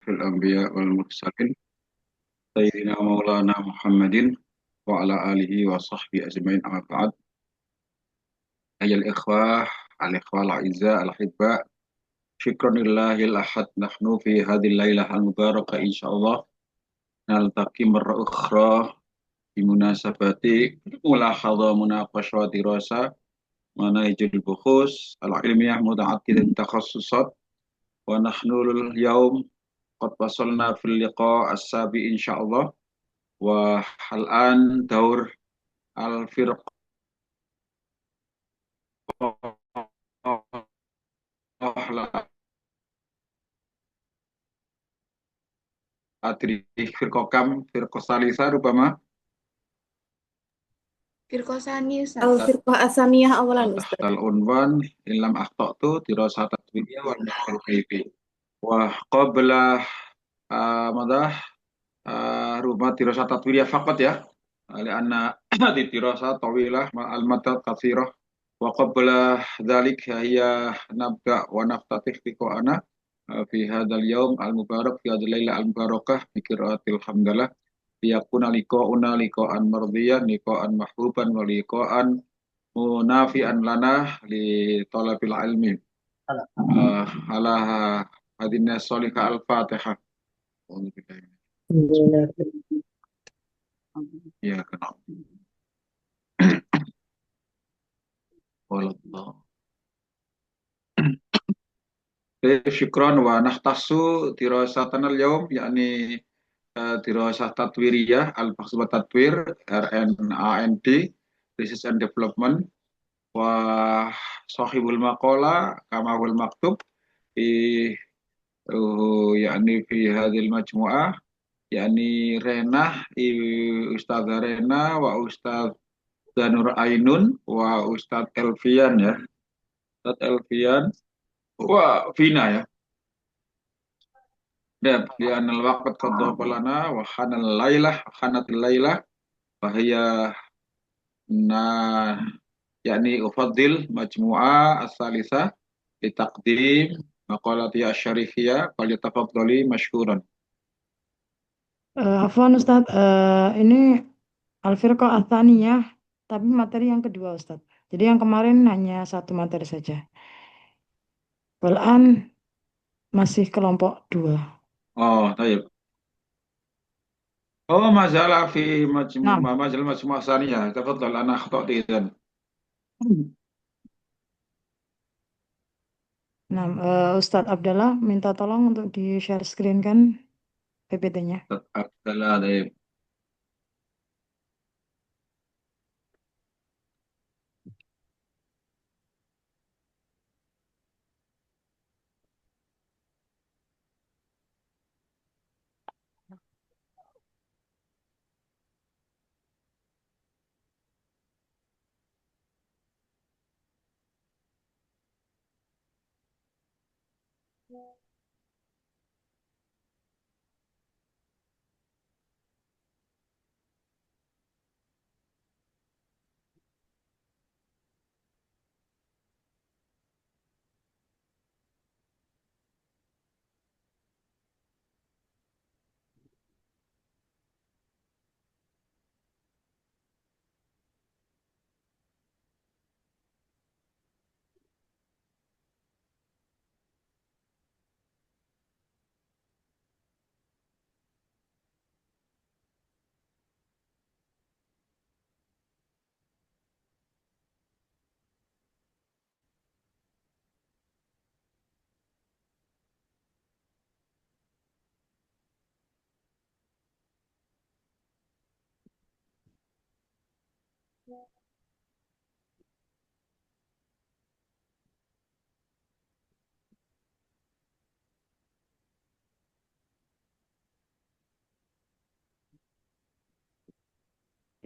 asyrafil anbiya wal mursalin sayyidina maulana Muhammadin wa ala alihi wa sahbihi ajmain amma ba'd. Ayyuhal ikhwah, al ikhwah al a'izza al ahibba, syukranillahil ahad nahnu fi hadhil lailah al mubarakah insyaallah naltaqi marra ukhra bi munasabati mulahadha munaqasha wa dirasa manahijul bukhus al ilmiyah muta'addidat takhassusat wa nahnu al-yawm qad wasalna fil liqa' as-sabi insyaallah wa al-an daur al-firqah la adri firqah kam firqah salisa rubama Firkosani Ustaz. Al-Firqah Asaniyah awalan Ustaz. tahtal unwan ilam akhtatu dirasat tadwiyah wal naqal kaifi wa qabla madah rumah dirasat tadwiyah faqat ya lianna di dirasat tawilah al madat katsirah wa qabla dzalik hiya nabda wa naftatih liqa'ana fi hadzal yaum al mubarak fi hadzal laila al mubarakah bi qiraatil hamdalah liyakuna liqa'una liqa'an mardiyan liqa'an mahbuban wa liqa'an munafi'an lana li talabil ilmi ala hadinna sholika al-fatihah. Ya kenal. Wallah. Syukran wa nahtasu dirasatan al-yawm yakni dirasah tatwiriyah al-maksud tatwir RNAND Research and Development wa sahibul maqala kama wal maktub fi yakni fi hadhil majmu'ah yakni Ustazah Rena wa Ustaz Danur Ainun wa Ustaz Elfian ya Ustaz Elfian wa Vina ya dan lianal waqt qad lana wa hanatil lailah wa hiya na yakni ufaddil majmu'ah as-salisah li taqdim maqalati asy-syarifiyah falyatafaddali masykuran. Afwan Ustaz, ini Al-Firqah Atsaniyah, tapi materi yang kedua Ustaz. Jadi yang kemarin hanya satu materi saja. Balan masih kelompok 2. Oh, tayyib. Oh, masalah fi Nah, majmu'ah saniyah. Tafaddal ana akhta'tu idzan. Ustaz Abdallah minta tolong untuk di share screen kan PPT-nya. Adalah tayyib.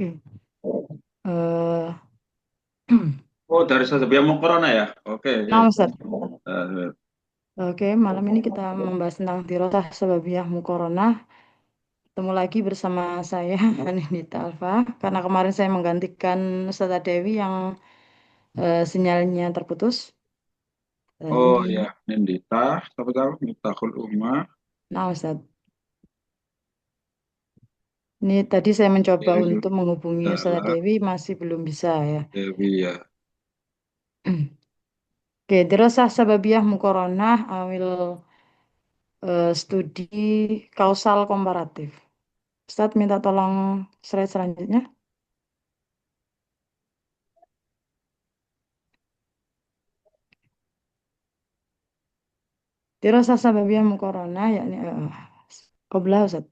Oke. Eh, Oh, dari Sabia mau corona ya? Oke, ya. nah Ustaz. Eh, Oke, malam ini kita membahas tentang dirasah sababiyah muqaranah. Ketemu lagi bersama saya Anindita Alfa karena kemarin saya menggantikan Ustazah Dewi yang sinyalnya terputus. Oh Ini ya, Nindita, apa tahu Miftahul Ummah. Nah, Ustaz, ini tadi saya mencoba Ya, untuk menghubungi Ustazah sudahlah, Dewi, masih belum bisa ya. Dewi ya. Oke, dirasah sababiyah mukoronah awil studi kausal komparatif. Ustaz minta tolong slide selanjutnya. Dirasah sababiyah mukoronah yakni qabla Ustaz.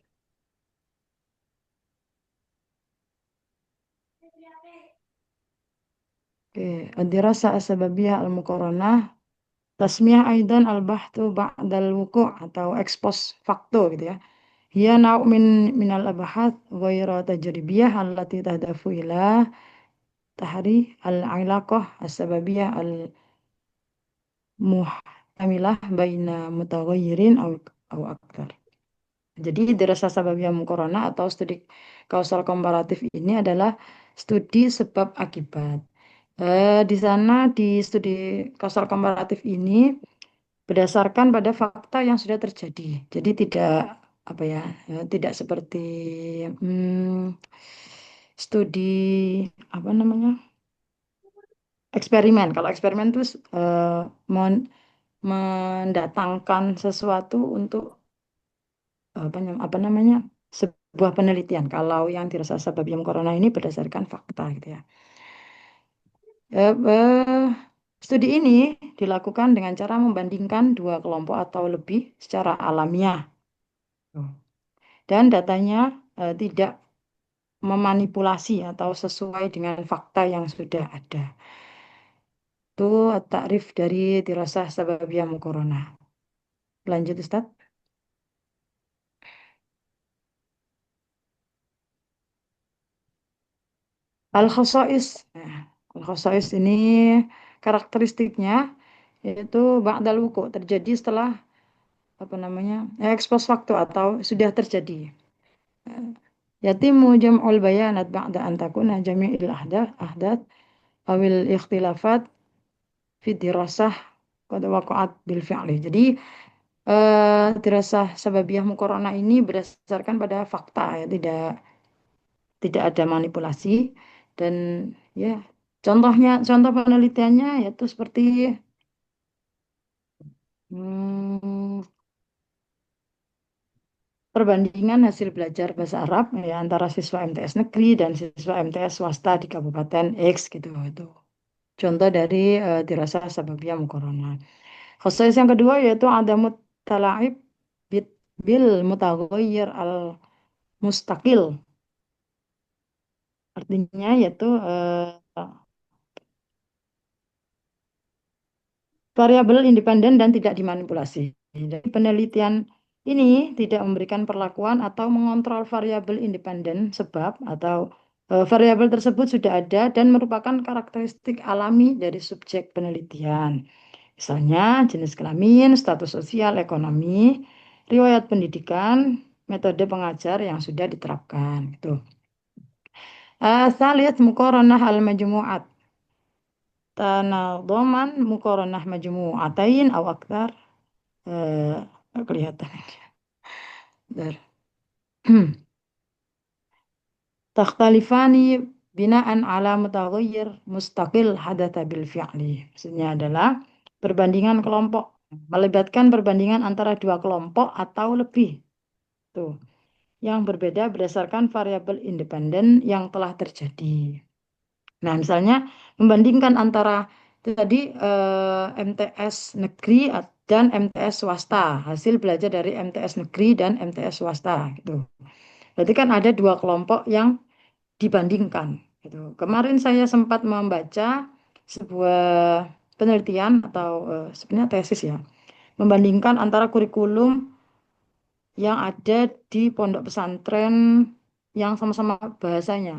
Oke, dirasah sababiyah al-mukoronah tasmiyah aidan al-bahthu ba'dal wuku' atau expose facto gitu ya. Hiya nau' minal abahat ghairu tajribiyah allati tahdafu ila tahri al-ilaqah as-sababiyah al-muhtamilah baina mutaghayyirin au aktar. Jadi dirasa sababiyah mukorona atau studi kausal komparatif ini adalah studi sebab akibat. Di sana di studi kausal komparatif ini berdasarkan pada fakta yang sudah terjadi. Jadi tidak apa ya, tidak seperti studi apa namanya eksperimen. Kalau eksperimen itu mendatangkan sesuatu untuk apa namanya sebuah penelitian. Kalau yang dirasa sababium corona ini berdasarkan fakta gitu ya. Eh, eh, Studi ini dilakukan dengan cara membandingkan dua kelompok atau lebih secara alamiah. Dan datanya tidak memanipulasi atau sesuai dengan fakta yang sudah ada. Itu takrif dari dirasah sababiyah mukorona. Lanjut Ustaz. Al-khosais. Nah, al-khosais ini karakteristiknya yaitu ba'dal wuku' terjadi setelah apa namanya ekspos waktu atau sudah terjadi. Yatimu jam'ul bayanat ba'da an takuna jami'il ahdath awil ikhtilafat fi dirasah qad waqa'at bil fi'li. Jadi dirasah sababiyah mukorona ini berdasarkan pada fakta ya, tidak ada manipulasi dan ya contoh penelitiannya yaitu seperti hmm, perbandingan hasil belajar bahasa Arab ya antara siswa MTS negeri dan siswa MTS swasta di Kabupaten X gitu itu. Contoh dari dirasah sababiyah mukorona. Khusus yang kedua yaitu ada talaib bil mutaghayyir al mustaqil. Artinya yaitu variabel independen dan tidak dimanipulasi. Jadi penelitian ini tidak memberikan perlakuan atau mengontrol variabel independen sebab atau variabel tersebut sudah ada dan merupakan karakteristik alami dari subjek penelitian. Misalnya jenis kelamin, status sosial, ekonomi, riwayat pendidikan, metode pengajar yang sudah diterapkan. Gitu. Salis mukoronah al-majmu'at. Tanadhaman mukoronah majmu'atain aw aktar. Kelihatan. Bentar. Takhtalifani binaan ala mutaghayyir mustaqil hadatha bil fi'li. Maksudnya adalah perbandingan kelompok, melibatkan perbandingan antara dua kelompok atau lebih. Tuh, yang berbeda berdasarkan variabel independen yang telah terjadi. Nah, misalnya membandingkan antara tadi MTS negeri dan MTS swasta, hasil belajar dari MTS negeri dan MTS swasta gitu. Berarti kan ada dua kelompok yang dibandingkan gitu. Kemarin saya sempat membaca sebuah penelitian atau sebenarnya tesis ya, membandingkan antara kurikulum yang ada di pondok pesantren yang sama-sama bahasanya.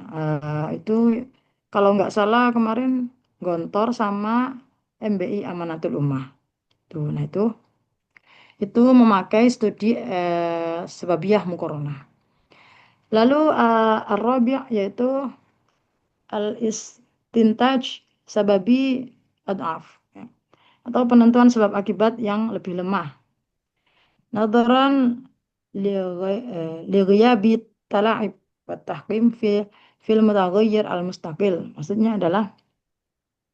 Itu kalau nggak salah kemarin Gontor sama MBI Amanatul Ummah. Tuh, nah itu memakai studi sebabiyah mukorona. Lalu ar-rabi' yaitu al-istintaj sababi ad'af atau penentuan sebab akibat yang lebih lemah. Nadaran لغياب التلاعب والتحكيم في المتغير المستقل. Maksudnya adalah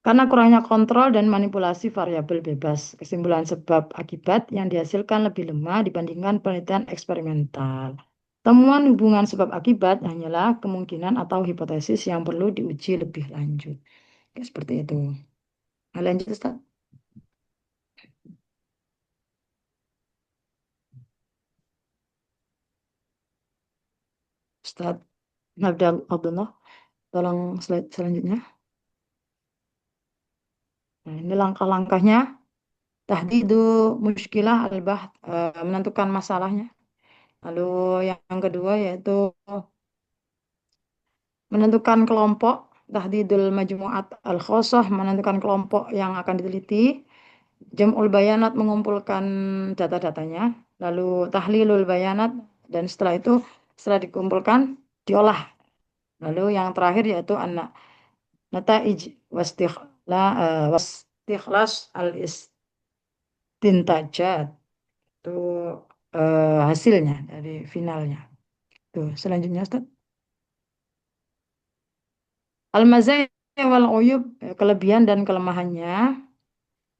karena kurangnya kontrol dan manipulasi variabel bebas, kesimpulan sebab akibat yang dihasilkan lebih lemah dibandingkan penelitian eksperimental. Temuan hubungan sebab akibat hanyalah kemungkinan atau hipotesis yang perlu diuji lebih lanjut. Oke, seperti itu. Nah, lanjut, Ustaz. Ustaz Abdullah, tolong slide selanjutnya. Nah, ini langkah-langkahnya. Tahdidu muskilah al-bahth, menentukan masalahnya. Lalu yang kedua yaitu menentukan kelompok. Tahdidul majmu'at al-khosoh, menentukan kelompok yang akan diteliti. Jam'ul bayanat, mengumpulkan data-datanya. Lalu tahlilul bayanat, dan setelah itu setelah dikumpulkan diolah. Lalu yang terakhir yaitu anak nataij wastikhlas al-istintajat, itu hasilnya dari finalnya. Tuh, selanjutnya Ustaz. Al-mazaya wal uyub, kelebihan dan kelemahannya.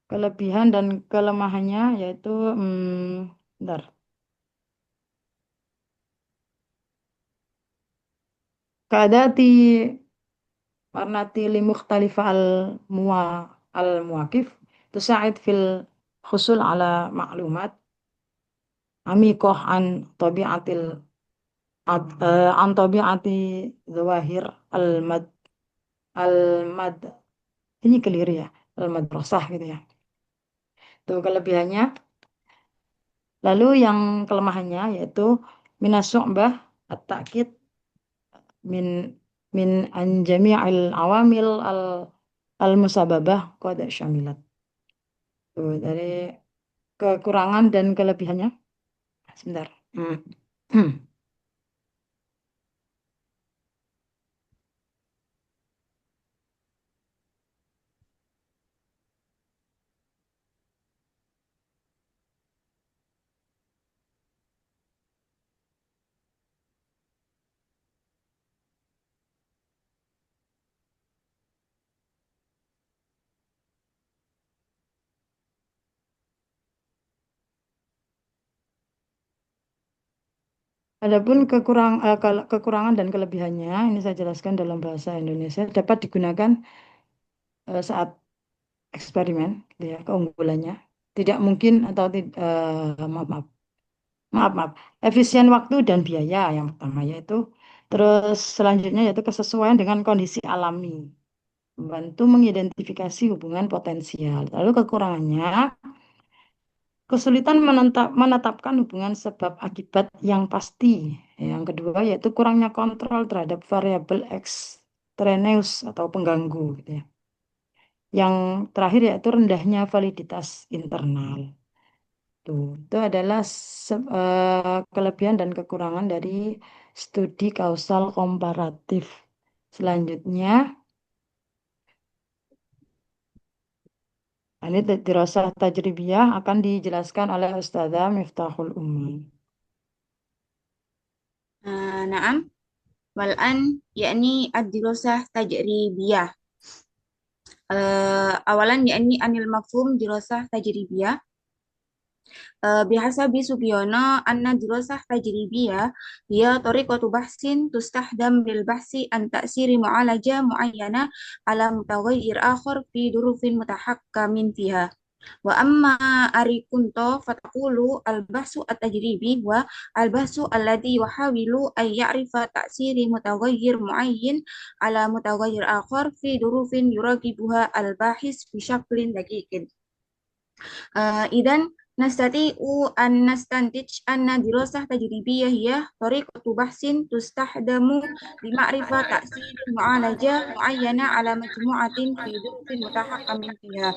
Kelebihan dan kelemahannya yaitu bentar. Kadati warnati limukhtalifa al-muwaqif tusa'id fil husul ala maklumat amikoh an tabi'ati zawahir al-mad ini keliru ya, al-madrasah gitu ya. Itu kelebihannya. Lalu yang kelemahannya yaitu minasyu'bah at-ta'kid min min an jami'il awamil al-musababah qad syamilat. Tuh, dari kekurangan dan kelebihannya. Sebentar. Adapun kekurangan dan kelebihannya, ini saya jelaskan dalam bahasa Indonesia, dapat digunakan saat eksperimen, gitu ya, keunggulannya. Tidak mungkin atau maaf, efisien waktu dan biaya yang pertama yaitu, terus selanjutnya yaitu kesesuaian dengan kondisi alami, membantu mengidentifikasi hubungan potensial. Lalu kekurangannya, kesulitan menetapkan hubungan sebab akibat yang pasti. Yang kedua yaitu kurangnya kontrol terhadap variabel ekstraneus atau pengganggu, gitu ya. Yang terakhir yaitu rendahnya validitas internal. Itu adalah kelebihan dan kekurangan dari studi kausal komparatif. Selanjutnya, ini dirasah tajribiyah akan dijelaskan oleh Ustazah Miftahul Ummi. Naam. Wal'an yakni ad-dirasah tajribiyah. Awalan yakni anil mafhum dirasah tajribiyah. Bihasabi Subyono anna dirasah tajribiyah hiya tariqatu bahsin tustahdam bil bahsi an ta'siri mu'alaja muayyana ala mutaghayyir akhar fi durufin mutahakkamin fiha. Wa amma arikunto fataqulu al-bahsu at-tajribi wa al-bahsu alladhi yuhawilu ay ya'rifa ta'siri mutaghayyir muayyin ala mutaghayyir akhar fi durufin yuragibuha al-bahis bi syaklin daqiqin. Idan nastati'u an nastantij anna dirasah tajribiyah hiya tariqatu bahsin tustahdamu li ma'rifah ta'sir mu'alajah muayyana ala majmu'atin fi dhurufin mutahakkamin fiha.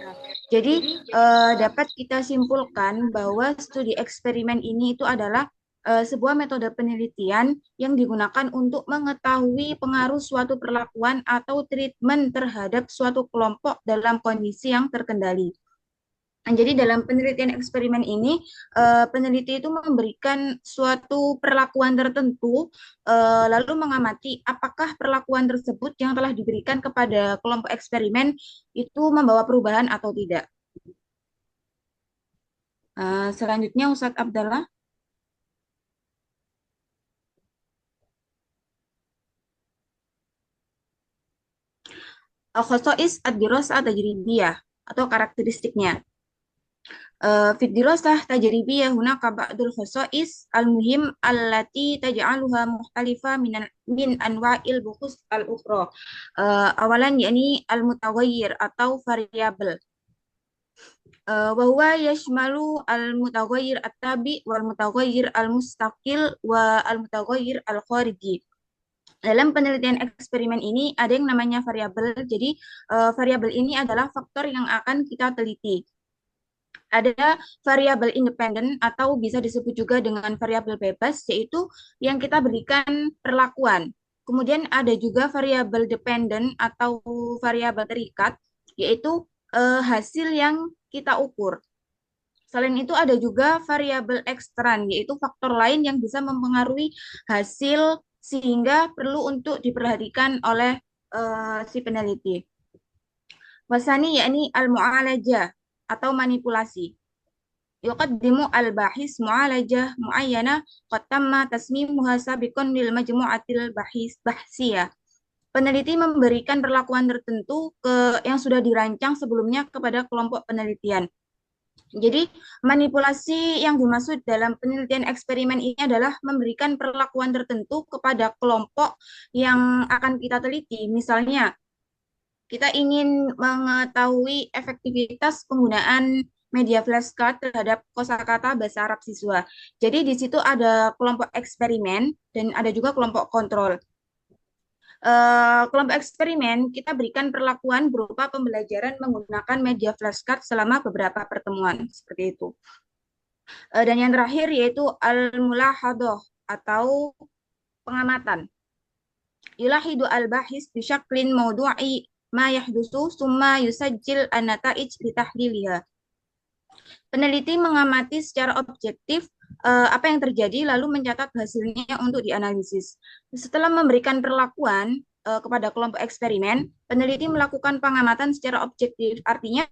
Jadi dapat kita simpulkan bahwa studi eksperimen ini itu adalah sebuah metode penelitian yang digunakan untuk mengetahui pengaruh suatu perlakuan atau treatment terhadap suatu kelompok dalam kondisi yang terkendali. Nah, jadi dalam penelitian eksperimen ini, peneliti itu memberikan suatu perlakuan tertentu, lalu mengamati apakah perlakuan tersebut yang telah diberikan kepada kelompok eksperimen itu membawa perubahan atau tidak. Selanjutnya, Ustadz Abdallah. Khosois ad-dirasah at-tajribiyah atau karakteristiknya. في الدراسة التجريبية هناك بعض الخصائص المهم التي تجعلها مختلفة من أنواع البحوث الأخرى. أولا يعني المتغير atau variabel. وهو يشمل المتغير التابع والمتغير المستقل والمتغير الخارجي. Dalam penelitian eksperimen ini ada yang namanya variabel. Jadi variabel ini adalah faktor yang akan kita teliti. Ada variabel independen atau bisa disebut juga dengan variabel bebas, yaitu yang kita berikan perlakuan. Kemudian ada juga variabel dependen atau variabel terikat, yaitu hasil yang kita ukur. Selain itu ada juga variabel ekstern, yaitu faktor lain yang bisa mempengaruhi hasil sehingga perlu untuk diperhatikan oleh si peneliti. Wasani yakni al-mu'alajah atau manipulasi. Yuqaddimu al-bahis mu'alajah mu'ayyana qad tamma tasmimuha sabiqan lil majmu'atil bahsiyah. Peneliti memberikan perlakuan tertentu yang sudah dirancang sebelumnya kepada kelompok penelitian. Jadi, manipulasi yang dimaksud dalam penelitian eksperimen ini adalah memberikan perlakuan tertentu kepada kelompok yang akan kita teliti. Misalnya, kita ingin mengetahui efektivitas penggunaan media flashcard terhadap kosakata bahasa Arab siswa. Jadi di situ ada kelompok eksperimen dan ada juga kelompok kontrol. Kelompok eksperimen kita berikan perlakuan berupa pembelajaran menggunakan media flashcard selama beberapa pertemuan seperti itu. Dan yang terakhir yaitu al-mulahadhah atau pengamatan. Yulahidu al-bahis bisyaklin mawdu'i ma yahdusu summa yusajjil an-nata'ij litahliliha. Peneliti mengamati secara objektif apa yang terjadi lalu mencatat hasilnya untuk dianalisis. Setelah memberikan perlakuan kepada kelompok eksperimen, peneliti melakukan pengamatan secara objektif. Artinya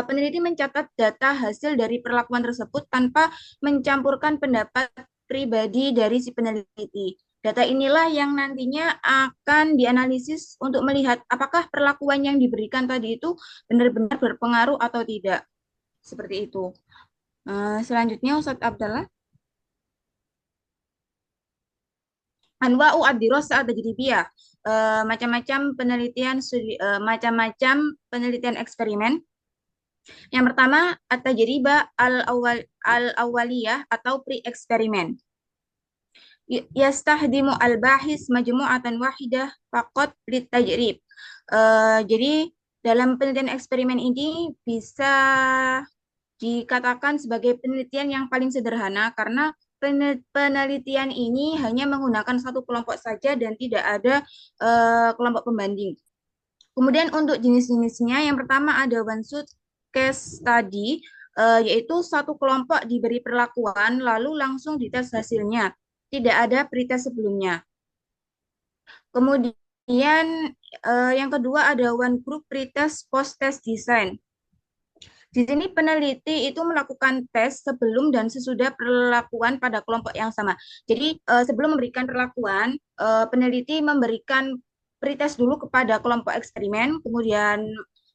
peneliti mencatat data hasil dari perlakuan tersebut tanpa mencampurkan pendapat pribadi dari si peneliti. Data inilah yang nantinya akan dianalisis untuk melihat apakah perlakuan yang diberikan tadi itu benar-benar berpengaruh atau tidak. Seperti itu. Selanjutnya Ustadz Abdallah. Anwa'u ad-dirasah at-tajribiyah. Macam-macam penelitian eksperimen. Yang pertama, at-tajribah al-awwaliyah atau pre-eksperimen. Yastahdimu al-bahis majmu'atan wahidah faqat litajrib. Jadi dalam penelitian eksperimen ini bisa dikatakan sebagai penelitian yang paling sederhana karena penelitian ini hanya menggunakan satu kelompok saja dan tidak ada kelompok pembanding. Kemudian untuk jenis-jenisnya, yang pertama ada one-shot case study, yaitu satu kelompok diberi perlakuan lalu langsung dites hasilnya. Tidak ada pretest sebelumnya. Kemudian yang kedua ada one group pretest post-test design. Di sini peneliti itu melakukan tes sebelum dan sesudah perlakuan pada kelompok yang sama. Jadi sebelum memberikan perlakuan, peneliti memberikan pretest dulu kepada kelompok eksperimen, kemudian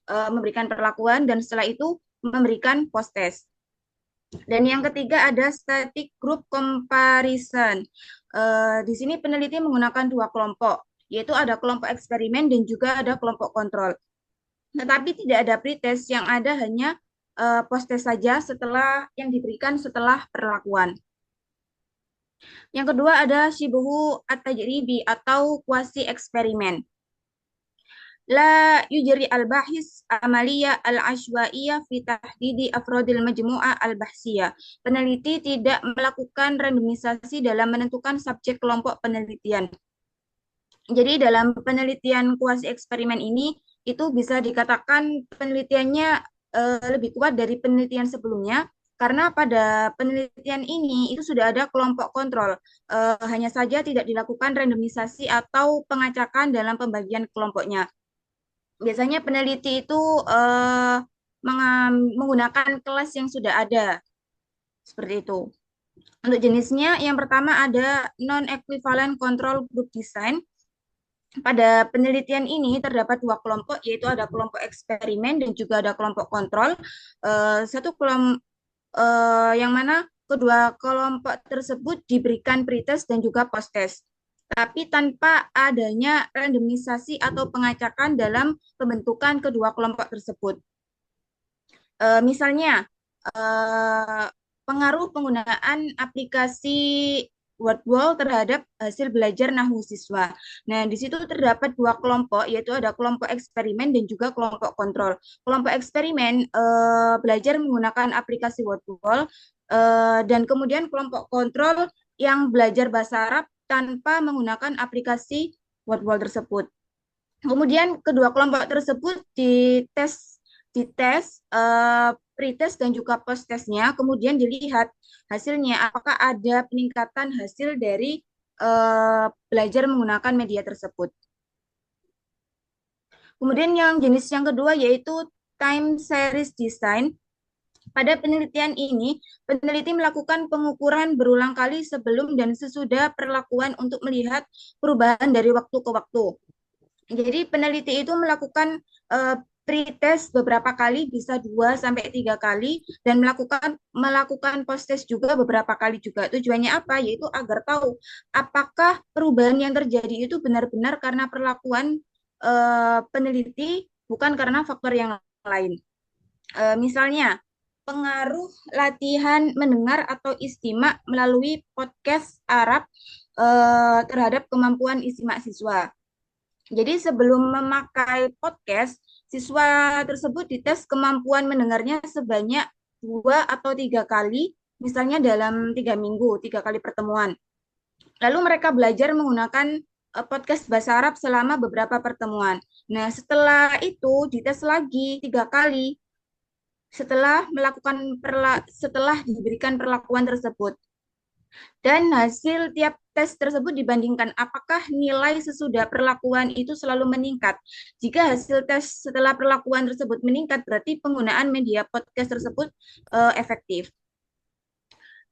memberikan perlakuan dan setelah itu memberikan post-test. Dan yang ketiga ada static group comparison. Di sini peneliti menggunakan dua kelompok, yaitu ada kelompok eksperimen dan juga ada kelompok kontrol. Tetapi tidak ada pretest, yang ada hanya post-test saja setelah yang diberikan setelah perlakuan. Yang kedua ada shibuhu at-tajribi atau kuasi eksperimen. La yujri al-bahis amaliyah al-ashwaiyah fi tahdidi afrodil majmu'ah al-bahsiyah. Peneliti tidak melakukan randomisasi dalam menentukan subjek kelompok penelitian. Jadi dalam penelitian kuasi eksperimen ini itu bisa dikatakan penelitiannya lebih kuat dari penelitian sebelumnya karena pada penelitian ini itu sudah ada kelompok kontrol. Hanya saja tidak dilakukan randomisasi atau pengacakan dalam pembagian kelompoknya. Biasanya peneliti itu menggunakan kelas yang sudah ada, seperti itu. Untuk jenisnya, yang pertama ada non-equivalent control group design. Pada penelitian ini terdapat dua kelompok, yaitu ada kelompok eksperimen dan juga ada kelompok kontrol. Satu kelompok yang mana kedua kelompok tersebut diberikan pretest dan juga post-test, tapi tanpa adanya randomisasi atau pengacakan dalam pembentukan kedua kelompok tersebut. Misalnya, pengaruh penggunaan aplikasi Wordwall terhadap hasil belajar nahwu siswa. Nah, di situ terdapat dua kelompok, yaitu ada kelompok eksperimen dan juga kelompok kontrol. Kelompok eksperimen belajar menggunakan aplikasi Wordwall, dan kemudian kelompok kontrol yang belajar bahasa Arab tanpa menggunakan aplikasi Wordwall tersebut. Kemudian kedua kelompok tersebut dites pretest dan juga post-testnya, kemudian dilihat hasilnya apakah ada peningkatan hasil dari belajar menggunakan media tersebut. Kemudian yang jenis yang kedua yaitu time series design. Pada penelitian ini, peneliti melakukan pengukuran berulang kali sebelum dan sesudah perlakuan untuk melihat perubahan dari waktu ke waktu. Jadi peneliti itu melakukan pretest beberapa kali, bisa 2-3 kali, dan melakukan post-test juga beberapa kali juga. Tujuannya apa? Yaitu agar tahu apakah perubahan yang terjadi itu benar-benar karena perlakuan peneliti, bukan karena faktor yang lain. Misalnya, pengaruh latihan mendengar atau istimak melalui podcast Arab terhadap kemampuan istimak siswa. Jadi sebelum memakai podcast, siswa tersebut dites kemampuan mendengarnya sebanyak 2-3 kali, misalnya dalam 3 minggu, 3 kali pertemuan. Lalu mereka belajar menggunakan podcast bahasa Arab selama beberapa pertemuan. Nah, setelah itu dites lagi 3 kali setelah diberikan perlakuan tersebut. Dan hasil tiap tes tersebut dibandingkan apakah nilai sesudah perlakuan itu selalu meningkat. Jika hasil tes setelah perlakuan tersebut meningkat, berarti penggunaan media podcast tersebut efektif.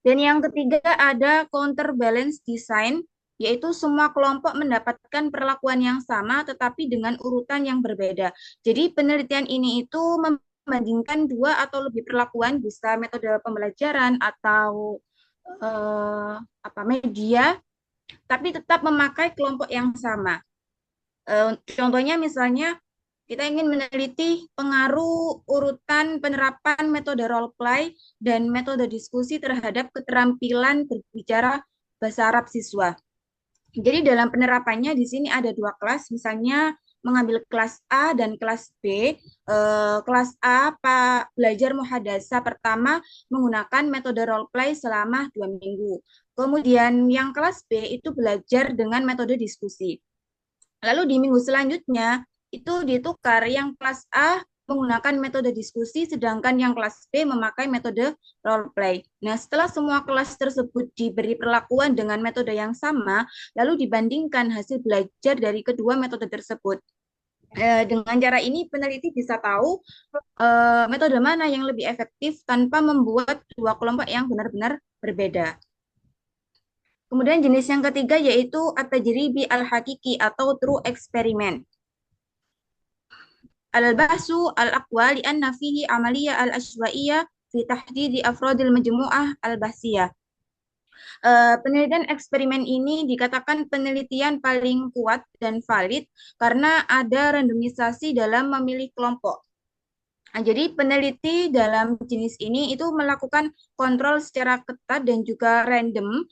Dan yang ketiga ada counterbalance design, yaitu semua kelompok mendapatkan perlakuan yang sama tetapi dengan urutan yang berbeda. Jadi penelitian ini itu membandingkan 2 atau lebih perlakuan, bisa metode pembelajaran atau media, tapi tetap memakai kelompok yang sama. Contohnya misalnya kita ingin meneliti pengaruh urutan penerapan metode role play dan metode diskusi terhadap keterampilan berbicara bahasa Arab siswa. Jadi dalam penerapannya di sini ada 2 kelas, misalnya mengambil kelas A dan kelas B. Kelas A belajar muhadasah pertama menggunakan metode role play selama 2 minggu. Kemudian yang kelas B itu belajar dengan metode diskusi. Lalu di minggu selanjutnya itu ditukar, yang kelas A menggunakan metode diskusi, sedangkan yang kelas B memakai metode role play. Nah, setelah semua kelas tersebut diberi perlakuan dengan metode yang sama, lalu dibandingkan hasil belajar dari kedua metode tersebut. Dengan cara ini, peneliti bisa tahu metode mana yang lebih efektif tanpa membuat dua kelompok yang benar-benar berbeda. Kemudian jenis yang ketiga yaitu at-tajribi al-hakiki atau true experiment. Al-bahsu al-aqwa li'anna fihi amaliyah al-ashwaiyah fi tahdidi afrodil majmu'ah al-bahsiyah. Penelitian eksperimen ini dikatakan penelitian paling kuat dan valid karena ada randomisasi dalam memilih kelompok. Nah, jadi peneliti dalam jenis ini itu melakukan kontrol secara ketat dan juga random.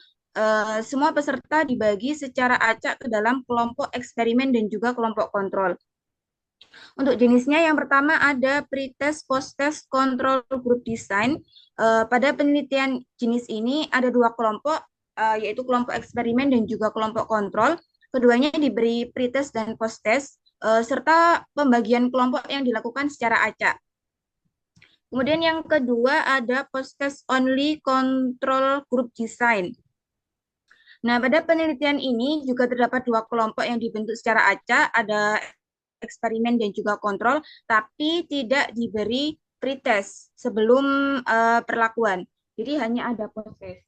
Semua peserta dibagi secara acak ke dalam kelompok eksperimen dan juga kelompok kontrol. Untuk jenisnya yang pertama ada pretest, post-test, control group design. Pada penelitian jenis ini ada 2 kelompok, yaitu kelompok eksperimen dan juga kelompok kontrol. Keduanya diberi pretest dan post-test, serta pembagian kelompok yang dilakukan secara acak. Kemudian yang kedua ada post-test only control group design. Nah, pada penelitian ini juga terdapat dua kelompok yang dibentuk secara acak, ada eksperimen dan juga kontrol, tapi tidak diberi pretest sebelum perlakuan. Jadi hanya ada post-test.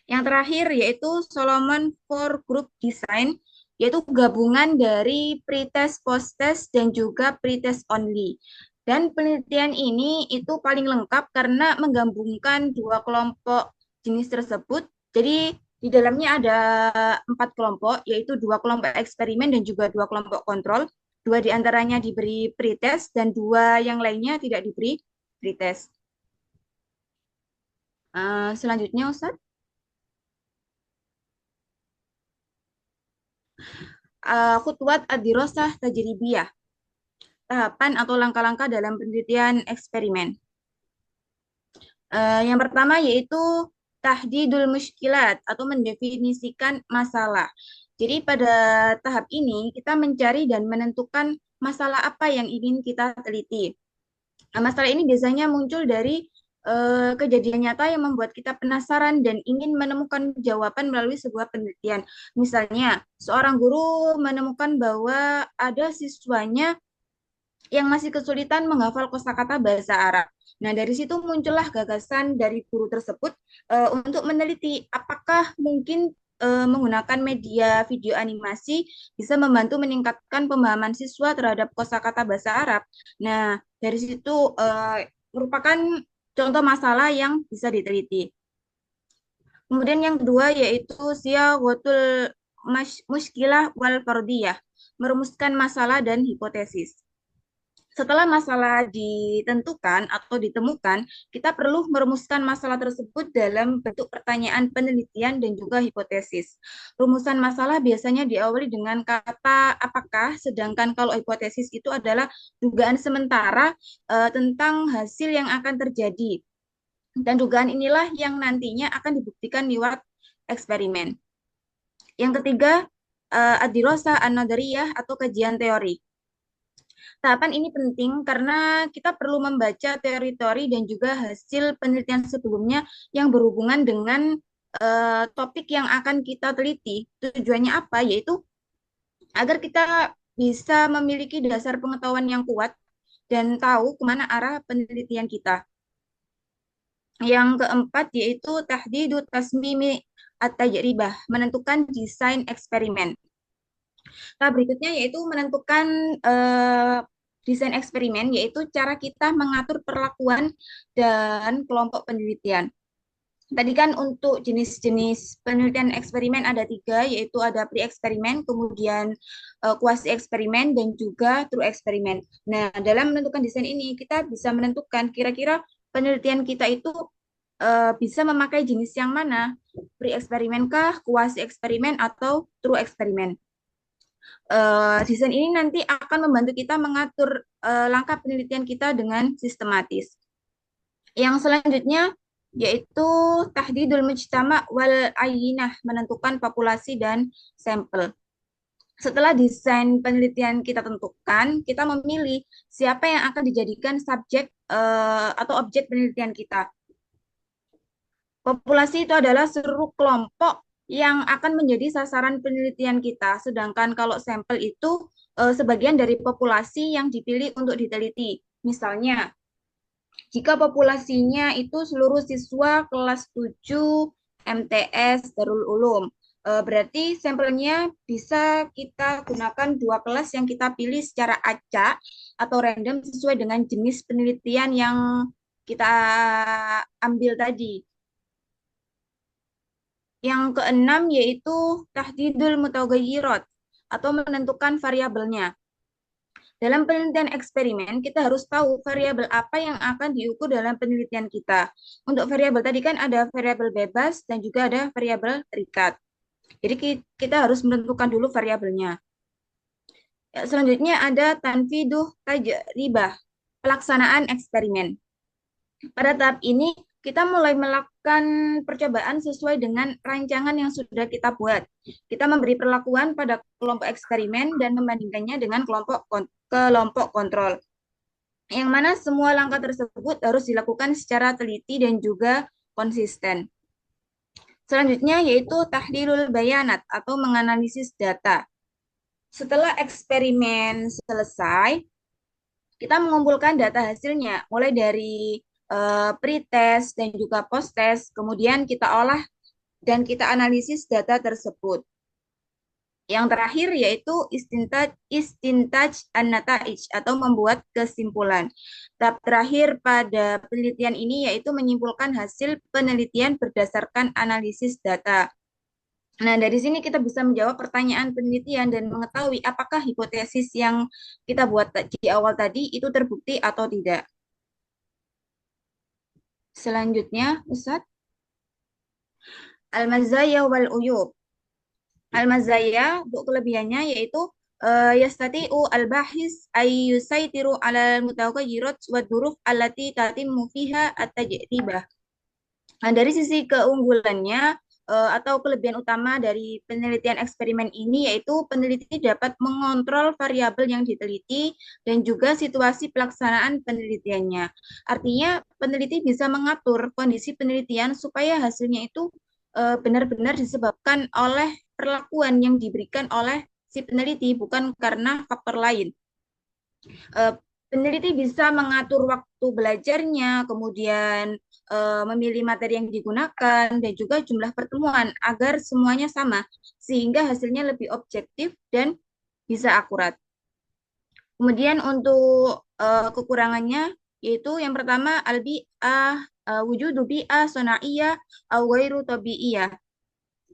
Yang terakhir yaitu Solomon Four Group Design, yaitu gabungan dari pretest, post-test, dan juga pretest only. Dan penelitian ini itu paling lengkap karena menggabungkan dua kelompok jenis tersebut. Jadi di dalamnya ada 4 kelompok, yaitu 2 kelompok eksperimen dan juga 2 kelompok kontrol. 2 diantaranya diberi pretest dan 2 yang lainnya tidak diberi pretest. Selanjutnya, Ustaz. Khutwat ad-dirasah tajribiyah, tahapan atau langkah-langkah dalam penelitian eksperimen. Yang pertama yaitu tahdidul muskilat atau mendefinisikan masalah. Jadi pada tahap ini kita mencari dan menentukan masalah apa yang ingin kita teliti. Nah, masalah ini biasanya muncul dari kejadian nyata yang membuat kita penasaran dan ingin menemukan jawaban melalui sebuah penelitian. Misalnya, seorang guru menemukan bahwa ada siswanya yang masih kesulitan menghafal kosakata bahasa Arab. Nah, dari situ muncullah gagasan dari guru tersebut untuk meneliti apakah mungkin menggunakan media video animasi bisa membantu meningkatkan pemahaman siswa terhadap kosakata bahasa Arab. Nah, dari situ merupakan contoh masalah yang bisa diteliti. Kemudian yang kedua yaitu siyaghatul muskilah wal fardiyah, merumuskan masalah dan hipotesis. Setelah masalah ditentukan atau ditemukan, kita perlu merumuskan masalah tersebut dalam bentuk pertanyaan penelitian dan juga hipotesis. Rumusan masalah biasanya diawali dengan kata apakah, sedangkan kalau hipotesis itu adalah dugaan sementara tentang hasil yang akan terjadi. Dan dugaan inilah yang nantinya akan dibuktikan lewat eksperimen. Yang ketiga, ad-dirasah an-nadariyah atau kajian teori. Tahapan ini penting karena kita perlu membaca teori-teori dan juga hasil penelitian sebelumnya yang berhubungan dengan topik yang akan kita teliti. Tujuannya apa? Yaitu agar kita bisa memiliki dasar pengetahuan yang kuat dan tahu kemana arah penelitian kita. Yang keempat yaitu tahdidu tasmimi at-tajribah, menentukan desain eksperimen. Nah, berikutnya yaitu menentukan desain eksperimen, yaitu cara kita mengatur perlakuan dan kelompok penelitian. Tadi kan untuk jenis-jenis penelitian eksperimen ada 3, yaitu ada pre-eksperimen, kemudian quasi-eksperimen, dan juga true eksperimen. Nah, dalam menentukan desain ini, kita bisa menentukan kira-kira penelitian kita itu bisa memakai jenis yang mana, pre-eksperimen kah, quasi-eksperimen, atau true eksperimen. Desain ini nanti akan membantu kita mengatur langkah penelitian kita dengan sistematis. Yang selanjutnya yaitu tahdidul mujtama wal ayinah, menentukan populasi dan sampel. Setelah desain penelitian kita tentukan, kita memilih siapa yang akan dijadikan subjek atau objek penelitian kita. Populasi itu adalah seluruh kelompok yang akan menjadi sasaran penelitian kita. Sedangkan kalau sampel itu sebagian dari populasi yang dipilih untuk diteliti. Misalnya, jika populasinya itu seluruh siswa kelas 7 MTS Darul Ulum, berarti sampelnya bisa kita gunakan 2 kelas yang kita pilih secara acak atau random sesuai dengan jenis penelitian yang kita ambil tadi. Yang keenam yaitu tahdidul mutaghayyirat atau menentukan variabelnya. Dalam penelitian eksperimen, kita harus tahu variabel apa yang akan diukur dalam penelitian kita. Untuk variabel tadi kan ada variabel bebas dan juga ada variabel terikat. Jadi kita harus menentukan dulu variabelnya. Ya, selanjutnya ada tanfiduh tajribah, pelaksanaan eksperimen. Pada tahap ini, kita mulai melakukan percobaan sesuai dengan rancangan yang sudah kita buat. Kita memberi perlakuan pada kelompok eksperimen dan membandingkannya dengan kelompok kontrol. yang mana semua langkah tersebut harus dilakukan secara teliti dan juga konsisten. Selanjutnya yaitu tahlilul bayanat atau menganalisis data. Setelah eksperimen selesai, kita mengumpulkan data hasilnya, mulai dari pre-test dan juga post-test, kemudian kita olah dan kita analisis data tersebut. Yang terakhir yaitu istintaj an-nataij atau membuat kesimpulan. Tahap terakhir pada penelitian ini yaitu menyimpulkan hasil penelitian berdasarkan analisis data. Nah, dari sini kita bisa menjawab pertanyaan penelitian dan mengetahui apakah hipotesis yang kita buat di awal tadi itu terbukti atau tidak. Selanjutnya, Ustadz, al-mazaya wal uyub. Al-mazaya, untuk kelebihannya yaitu yastati'u al-bahis ay yusaitiru ala mutagayyirat wa duruf allati tatimmu fiha at-tajribah. Nah, dari sisi keunggulannya atau kelebihan utama dari penelitian eksperimen ini yaitu peneliti dapat mengontrol variabel yang diteliti dan juga situasi pelaksanaan penelitiannya. Artinya peneliti bisa mengatur kondisi penelitian supaya hasilnya itu benar-benar disebabkan oleh perlakuan yang diberikan oleh si peneliti, bukan karena faktor lain. Peneliti bisa mengatur waktu belajarnya, kemudian memilih materi yang digunakan, dan juga jumlah pertemuan agar semuanya sama, sehingga hasilnya lebih objektif dan bisa akurat. Kemudian untuk kekurangannya, yaitu yang pertama, al-bi'ah, wujudu bi'ah sonaiyah, au ghairu tabi'iyah.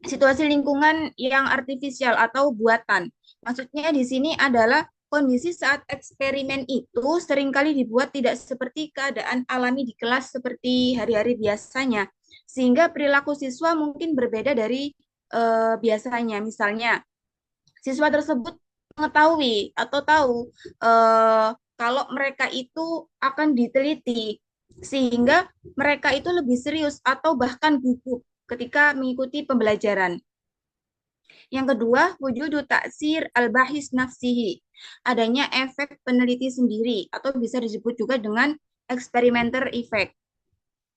Situasi lingkungan yang artifisial atau buatan. Maksudnya di sini adalah kondisi saat eksperimen itu seringkali dibuat tidak seperti keadaan alami di kelas seperti hari-hari biasanya. Sehingga perilaku siswa mungkin berbeda dari biasanya. Misalnya, siswa tersebut mengetahui atau tahu kalau mereka itu akan diteliti sehingga mereka itu lebih serius atau bahkan gugup ketika mengikuti pembelajaran. Yang kedua, wujudu taksir al-bahis nafsihi. Adanya efek peneliti sendiri atau bisa disebut juga dengan experimenter effect.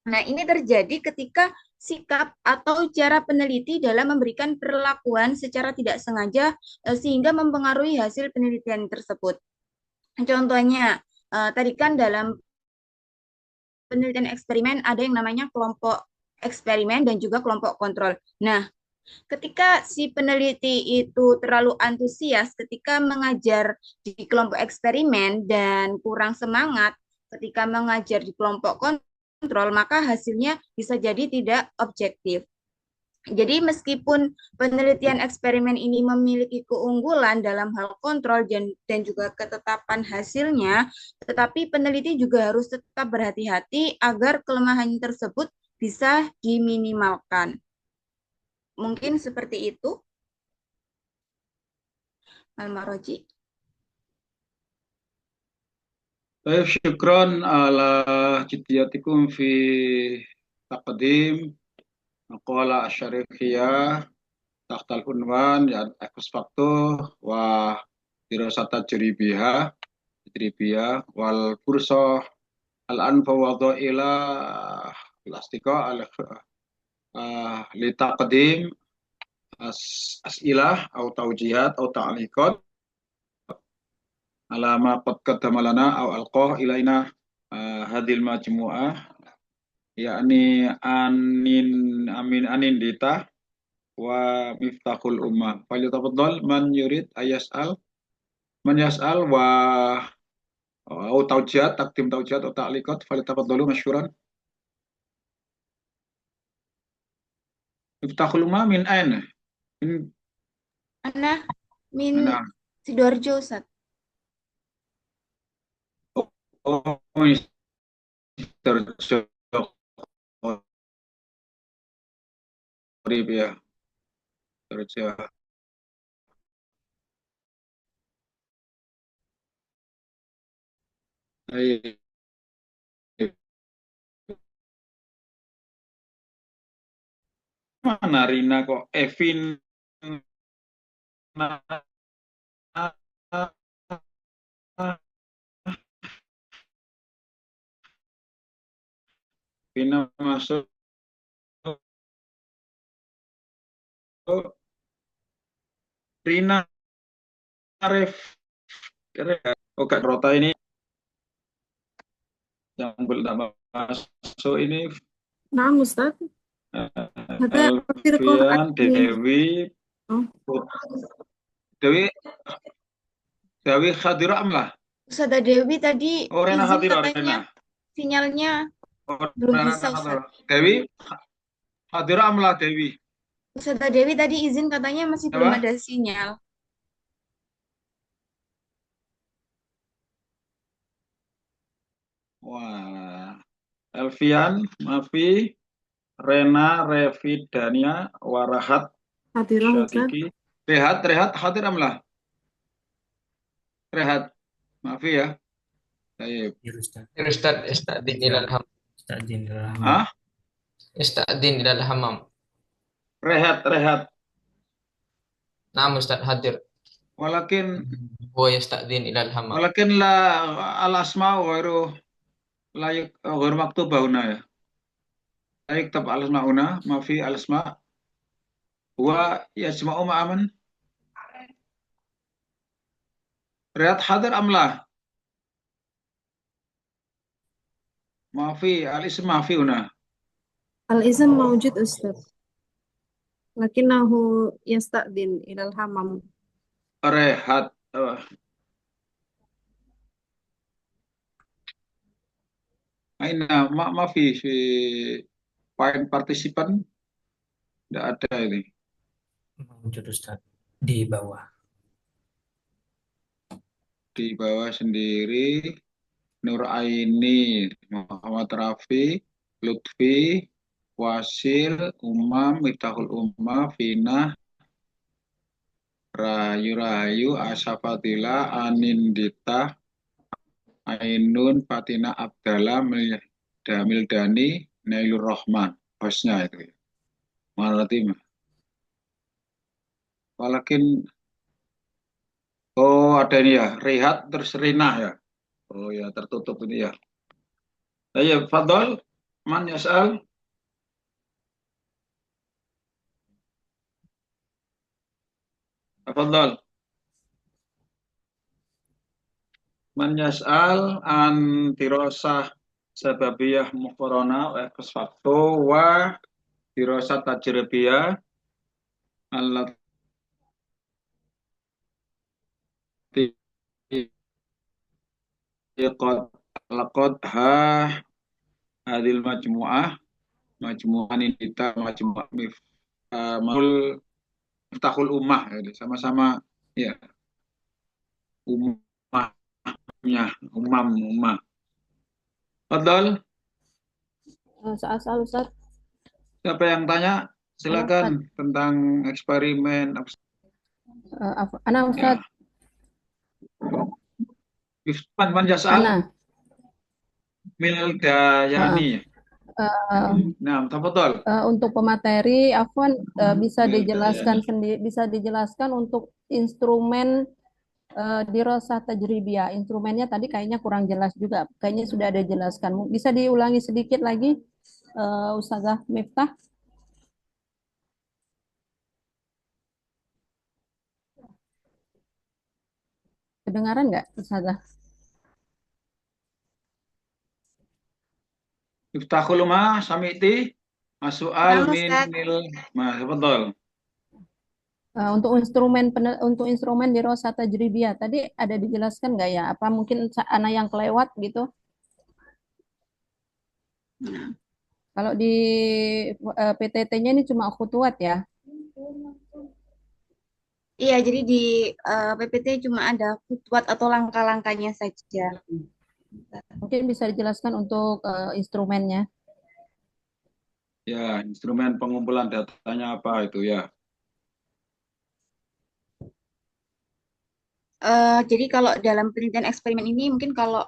Nah, ini terjadi ketika sikap atau cara peneliti dalam memberikan perlakuan secara tidak sengaja sehingga mempengaruhi hasil penelitian tersebut. Contohnya, tadi kan dalam penelitian eksperimen ada yang namanya kelompok eksperimen dan juga kelompok kontrol. Nah, ketika si peneliti itu terlalu antusias ketika mengajar di kelompok eksperimen dan kurang semangat ketika mengajar di kelompok kontrol, maka hasilnya bisa jadi tidak objektif. Jadi meskipun penelitian eksperimen ini memiliki keunggulan dalam hal kontrol dan juga ketetapan hasilnya, tetapi peneliti juga harus tetap berhati-hati agar kelemahan tersebut bisa diminimalkan. Mungkin seperti itu, Al-Maroji. Baik, syukron ala jiddiyatikum fi taqdim maqala asyarifiyah tahtal unwan ya ex facto wa dirasata juribiyah wal fursa al anfa wa ila al-astiqa al li taqdim as'ilah atau taujihat atau ta'liqat ala ma qad qaddama lana aw alqah ilaina hadhil majmu'ah yakni anin dita wa miftahul ummah. Falyatafaddal man yurid man yas'al wa au taujihat takdim taujihat atau ta'liqat falyatafaddalu masykuran. Miftahul ummah min aina? Min Ana min mana? Sidoarjo, Ustaz. Oh, Mr. Sorry ya. Terus mana Rina kok Evin Vina masuk. Rina Ref. Oh, Kak Rota ini yang belum masuk ini. نعم أستاذ. هذا أعترض Elvian, عليه. Dewi, Oh. Dewi, Dewi Khadira Amlah. Ustazah Dewi tadi Oh, Rena izin Khadira, katanya Rena. sinyalnya Oh, belum Rena bisa, Ustaz. Khadira. Dewi Khadira Amlah, Dewi. Ustazah Dewi tadi izin katanya masih belum Apa? ada sinyal. Wah, Elvian, Mafi, Rena, Revi, Dania, Warahat, حاضرة أستاذ. Syadiki, Rehat, Hadir Amlah. Rehat, Mafi ya. Baik. يا أستاذ. يا أستاذ استأذن إلى الحمام. استأذن لله. Ah, استأذن إلى الحمام. Rehat. نعم أستاذ حاضر. Walakin هو يستأذن إلى الحمام. la al asma ghairu layak ghairu maktubah huna ya. Layak tab al asma huna, Mafi al asma. Wa yasma'u ma'aman. Rehat hadir amlah. Mafi al ism Mafi huna. الاسم موجود أستاذ، لكنه يستأذن إلى الحمام. Rehat. Aina Mafi si file partisipan tidak ada ini. موجود أستاذ di bawah. Di bawah sendiri Nur Aini, Muhammad Rafi, Lutfi, Wasil, Umam, Miftahul Ummah, Fina, Rahayu, Asyafatila, Anindita, Ainun, Fatina Abdallah, Mildani, Nailur Rahman. Hostnya itu ya. Malatim. Walakin, oh ada ini ya, Rehat terus Rina ya. Oh ya, tertutup ini ya. Ayo, Fadol, man yas'al. Fadol. Man yas'al an dirosah sababiyah muqarana wa faktu wa dirosah tajribiyah allati qad laqad ha hadil majmu'ah ini kita majmu'ah miftahul ummah ya, sama-sama ya ummahnya ummah. Fadol, Soal Ustaz. siapa yang tanya? Silakan tentang eksperimen. Ana Ustaz. Man yas'al Ana. Mil Dayani. Nah, tafadhol. Untuk pemateri, Afwan bisa Mil dijelaskan Dayani. sendiri, bisa dijelaskan untuk instrumen dirosah tajribiyah. Instrumennya tadi kayaknya kurang jelas juga. Kayaknya sudah ada jelaskan. Bisa diulangi sedikit lagi, Ustazah Miftah? Kedengaran nggak, Ustazah? Iftahul ma samiti masual Nah, min Ustaz. mil ma tafadhol. Untuk instrumen dirosah tajribiyah tadi ada dijelaskan nggak ya? Apa mungkin anak yang kelewat gitu? Kalau di PTT-nya ini cuma khutuat ya? Iya, jadi di PPT cuma ada khutuat atau langkah-langkahnya saja. Mungkin bisa dijelaskan untuk instrumennya. Ya, instrumen pengumpulan datanya apa itu ya? Jadi kalau dalam penelitian eksperimen ini mungkin kalau